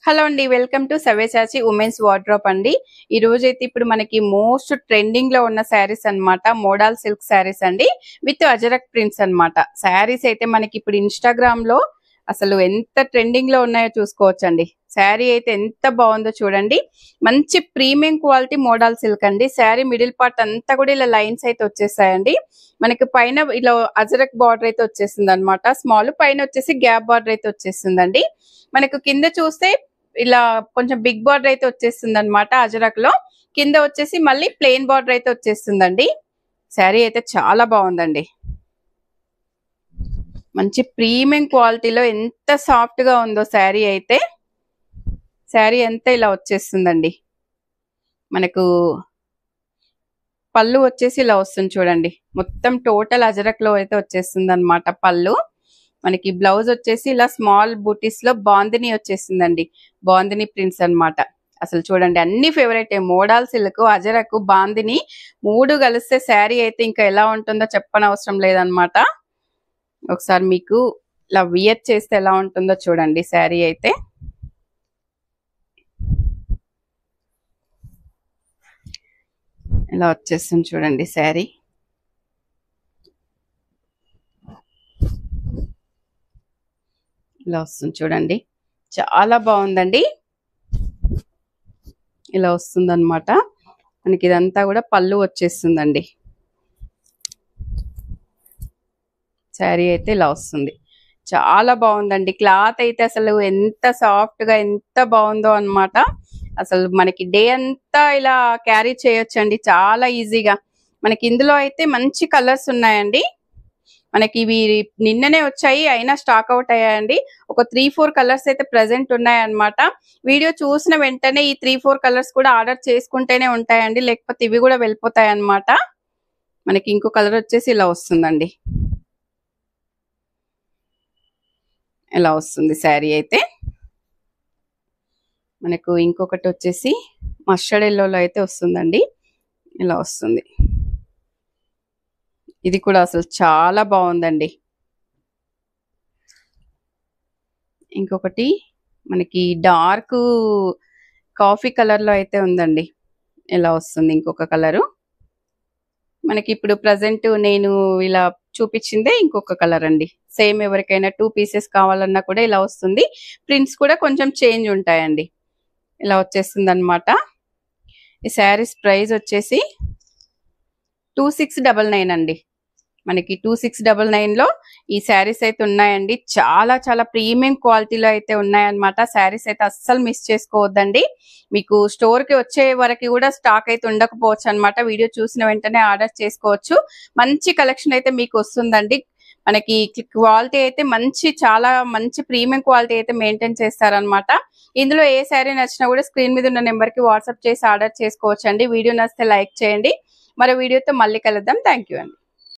Hello అండి, welcome to Savyasachi women's wardrobe అండి. ఈ రోజు అయితే ఇప్పుడు మనకి మోస్ట్ ట్రెండింగ్ లో ఉన్న శారీస్ అన్నమాట. మోడల్ సిల్క్ శారీస్ అండి విత్ అజరక్ ప్రింట్స్ అన్నమాట. శారీస్ అయితే మనకి ఇప్పుడు ఇన్స్టాగ్రామ్ లో అసలు ఎంత ట్రెండింగ్ లో ఉన్నాయో చూసుకోవచ్చండి. శారీ అయితే ఎంత బాగుందో చూడండి. మంచి ప్రీమియం క్వాలిటీ మోడల్ సిల్క్ అండి. శారీ మిడిల్ పార్ట్ అంతా కూడా ఇలా లైన్స్ అయితే వచ్చేసాయండి. మనకి పైన ఇలా అజరక్ బార్డర్ అయితే వచ్చేసింది అనమాట. స్మాల్ పైన వచ్చేసి గ్యాప్ బార్డర్ అయితే వచ్చేసిందండి. మనకు కింద చూస్తే ఇలా కొంచెం బిగ్ బార్డర్ అయితే వచ్చేస్తుంది అనమాట. అజరక్ లో కింద వచ్చేసి మళ్ళీ ప్లెయిన్ బార్డర్ అయితే వచ్చేస్తుందండి. శారీ అయితే చాలా బాగుందండి. మంచి ప్రీమియం క్వాలిటీలో ఎంత సాఫ్ట్ గా ఉందో శారీ అయితే. శారీ అంతా ఇలా వచ్చేస్తుందండి. మనకు పళ్ళు వచ్చేసి ఇలా వస్తుంది చూడండి. మొత్తం టోటల్ అజరక్ లో అయితే వచ్చేస్తుంది అనమాట పళ్ళు. మనకి బ్లౌజ్ వచ్చేసి ఇలా స్మాల్ బూటీస్ లో బాందిని వచ్చేసిందండి. బాందిని ప్రింట్స్ అన్నమాట. అసలు చూడండి అన్ని favourite model silk ajrakh bandhani మూడు కలిస్తే శారీ అయితే ఇంకా ఎలా ఉంటుందో చెప్పనవసరం లేదనమాట. ఒకసారి మీకు ఇలా వియర్ చేస్తే ఎలా ఉంటుందో చూడండి. శారీ అయితే ఇలా వచ్చేస్తుంది చూడండి. శారీ ఇలా వస్తుంది చూడండి. చాలా బాగుందండి. ఇలా వస్తుంది అనమాట. మనకి ఇదంతా కూడా పళ్ళు వచ్చేస్తుందండి. శారీ అయితే ఇలా వస్తుంది. చాలా బాగుందండి. క్లాత్ అయితే అసలు ఎంత సాఫ్ట్ గా ఎంత బాగుందో అన్నమాట. అసలు మనకి డే అంతా ఇలా క్యారీ చేయొచ్చండి చాలా ఈజీగా. మనకి ఇందులో అయితే మంచి కలర్స్ ఉన్నాయండి. మనకి ఇవి నిన్ననే వచ్చాయి, అయినా స్టాక్ అవుట్ అయ్యాయండి. ఒక 3-4 కలర్స్ అయితే ప్రెసెంట్ ఉన్నాయన్నమాట. వీడియో చూసిన వెంటనే ఈ 3-4 కలర్స్ కూడా ఆర్డర్ చేసుకుంటేనే ఉంటాయండి, లేకపోతే ఇవి కూడా వెళ్ళిపోతాయి అన్నమాట. మనకి ఇంకో కలర్ వచ్చేసి ఇలా వస్తుందండి. ఇలా వస్తుంది శారీ అయితే. మనకు ఇంకొకటి వచ్చేసి మస్టర్డ్ ఎల్లోలో అయితే వస్తుందండి. ఇలా వస్తుంది. ఇది కూడా అసలు చాలా బాగుందండి. ఇంకొకటి మనకి డార్క్ కాఫీ కలర్ లో అయితే ఉందండి. ఇలా వస్తుంది ఇంకొక కలరు. మనకి ఇప్పుడు ప్రజెంట్ నేను ఇలా చూపించిందే ఇంకొక కలర్ అండి. సేమ్ ఎవరికైనా 2 పీసెస్ కావాలన్నా కూడా ఇలా వస్తుంది. ప్రింట్స్ కూడా కొంచెం చేంజ్ ఉంటాయండి. ఇలా వచ్చేస్తుంది అనమాట. ఈ శారీస్ ప్రైస్ వచ్చేసి 2699 అండి. మనకి 2699 లో ఈ శారీస్ అయితే ఉన్నాయండి. చాలా చాలా ప్రీమియం క్వాలిటీలో అయితే ఉన్నాయన్నమాట. శారీస్ అయితే అస్సలు మిస్ చేసుకోవద్దండి. మీకు స్టోర్ కి వచ్చే వరకు కూడా స్టాక్ అయితే ఉండకపోవచ్చు అనమాట. వీడియో చూసిన వెంటనే ఆర్డర్ చేసుకోవచ్చు. మంచి కలెక్షన్ అయితే మీకు వస్తుందండి. మనకి క్వాలిటీ అయితే చాలా మంచి ప్రీమియం క్వాలిటీ అయితే మెయింటైన్ చేస్తారనమాట. ఇందులో ఏ శారీ నచ్చినా కూడా స్క్రీన్ మీద ఉన్న నెంబర్ కి వాట్సాప్ చేసి ఆర్డర్ చేసుకోవచ్చు అండి. వీడియో నచ్చితే లైక్ చేయండి. మరో వీడియోతో మళ్ళీ కలుద్దాం. థ్యాంక్ యూ అండి.